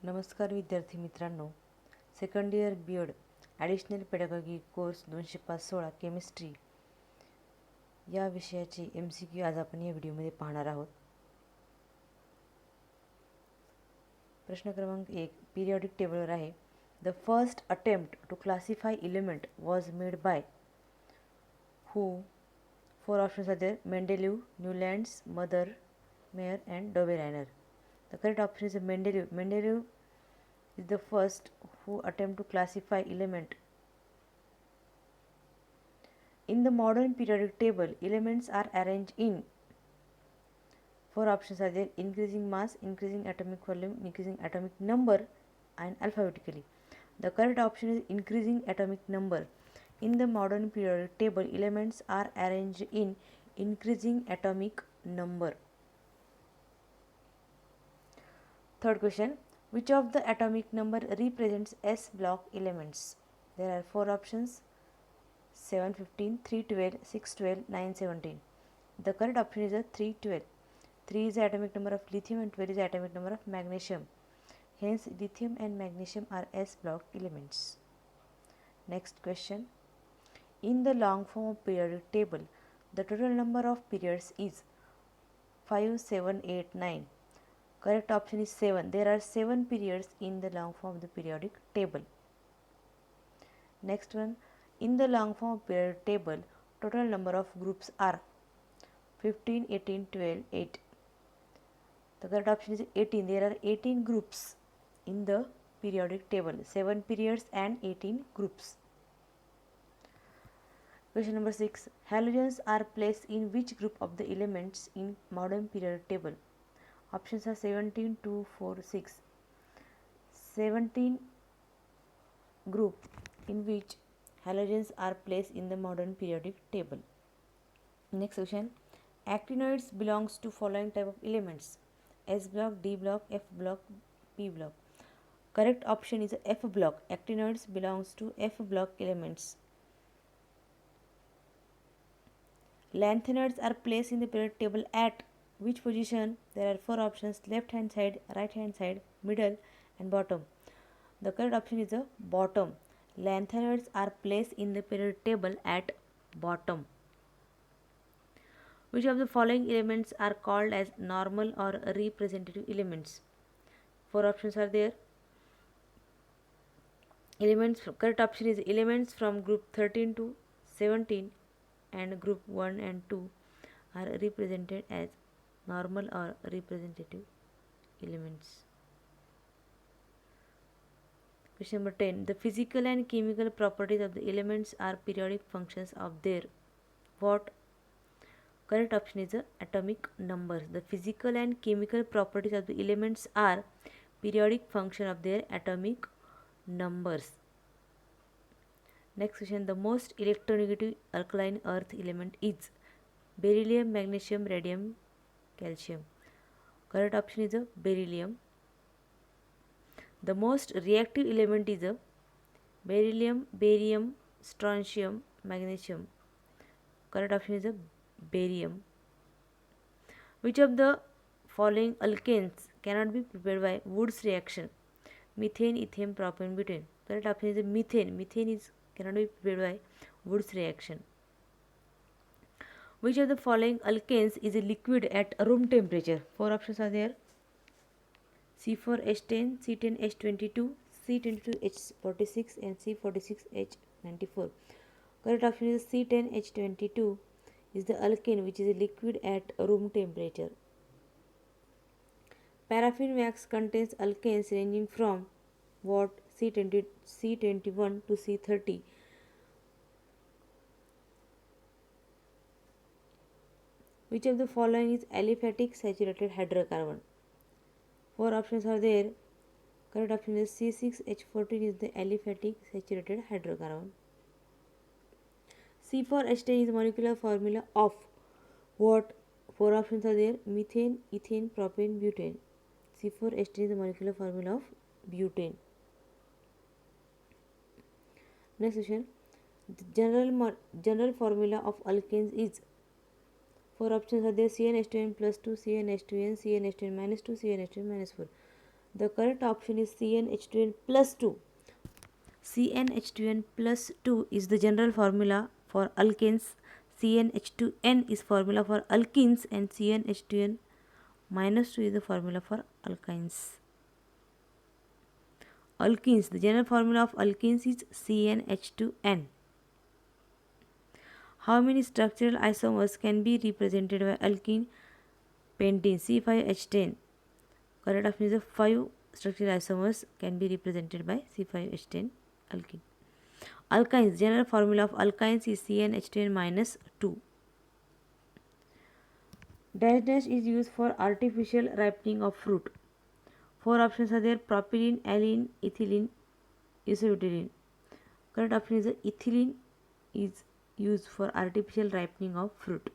नमस्कार विद्यार्थी मित्रांनो, second year B Ed additional pedagogy course 205-16 chemistry या विषयाचे MCQ आज आपण या व्हिडिओमध्ये पाहणार आहोत. प्रश्न क्रमांक 1 पिरियॉडिक टेबलवर आहे. The first attempt to classify element was made by who. 4 options are there. Mendeleev, Newlands, mother, Meyer and Dobereiner. The correct option is Mendeleev. Mendeleev is the first who attempt to classify element. In the modern periodic table, elements are arranged in 4 options are there: increasing mass, increasing atomic volume, increasing atomic number, and alphabetically. The correct option is increasing atomic number. In the modern periodic table, elements are arranged in increasing atomic number. Third question, which of the atomic number represents S block elements? There are 4 options: 7, 15, 3, 12, 6, 12, 9, 17. The correct option is 3, 12. 3 is the atomic number of lithium and 12 is the atomic number of magnesium. Hence, lithium and magnesium are S block elements. Next question, in the long form of periodic table, the total number of periods is 5, 7, 8, 9. Correct option is 7. There are 7 periods in the long form of the periodic table. Next one, in the long form of periodic table, total number of groups are 15, 18, 12, 8. The correct option is 18. There are 18 groups in the periodic table. 7 periods and 18 groups. Question number 6. Halogens are placed in which group of the elements in modern periodic table? Options are 17, 2, 4, 6. 17 group in which halogens are placed in the modern periodic table. Next question. Actinoids belongs to following type of elements: S block, D block, F block, P block. Correct option is F block. Actinoids belongs to F block elements. Lanthanoids are placed in the periodic table at which position? There are 4 options: left hand side, right hand side, middle and bottom. The correct option is the bottom. Lanthanoids are placed in the periodic table at bottom. Which of the following elements are called as normal or representative elements? 4 options are there. Correct option is elements from group 13 to 17 and group 1 and 2 are represented as normal or representative elements. Question number 10. The physical and chemical properties of the elements are periodic functions of their what? Correct option is the atomic numbers. The physical and chemical properties of the elements are periodic function of their atomic numbers. Next question. The most electronegative alkaline earth element is beryllium, magnesium, radium, calcium. Correct option is a beryllium. The most reactive element is a beryllium, barium, strontium, magnesium. Correct option is a barium. Which of the following alkanes cannot be prepared by Wood's reaction? Methane, ethane, propane, butane. Correct option is a methane. Methane cannot be prepared by Wood's reaction. Which of the following alkanes is a liquid at room temperature? 4 options are there: C4H10, C10H22, C22H46 and C46H94. Correct option is C10H22 is the alkane which is a liquid at room temperature. Paraffin wax contains alkanes ranging from what? C21 to C30. Which of the following is aliphatic saturated hydrocarbon? 4 options are there. Correct option is C6H14 is the aliphatic saturated hydrocarbon. C4H10 is the molecular formula of what? 4 options are there: methane, ethane, propane, butane. C4H10 is the molecular formula of butane. Next question. The general formula of alkanes is 4 options are there: CnH2n plus 2, CnH2n, CnH2n minus 2, CnH2n minus 4. The correct option is CnH2n plus 2. CnH2n plus 2 is the general formula for alkanes. CnH2n is formula for alkenes and CnH2n minus 2 is the formula for alkynes. Alkenes, the general formula of alkenes is CnH2n. How many structural isomers can be represented by alkene pentene C5H10? Correct option is 5 structural isomers can be represented by C5H10 alkene. Alkynes, general formula of alkynes is CnH2n minus 2. Dash dash is used for artificial ripening of fruit. 4 options are there: propylene, aniline, ethylene, isobutylene. Correct option is ethylene is used for artificial ripening of fruit.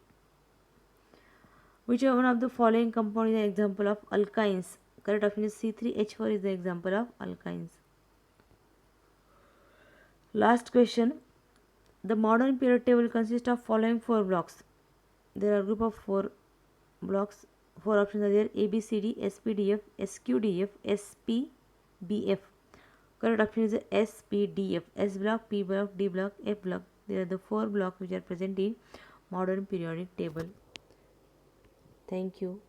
Which one of the following compound is an example of alkynes? Correct option is C3H4 is the example of alkynes. Last question. The modern periodic table consists of following 4 blocks. There are a group of 4 blocks. 4 options are there: ABCD, SPDF, SQDF, SPBF. Correct option is SPDF. S block, P block, D block, F block. There are the 4 blocks which are present in modern periodic table. Thank you.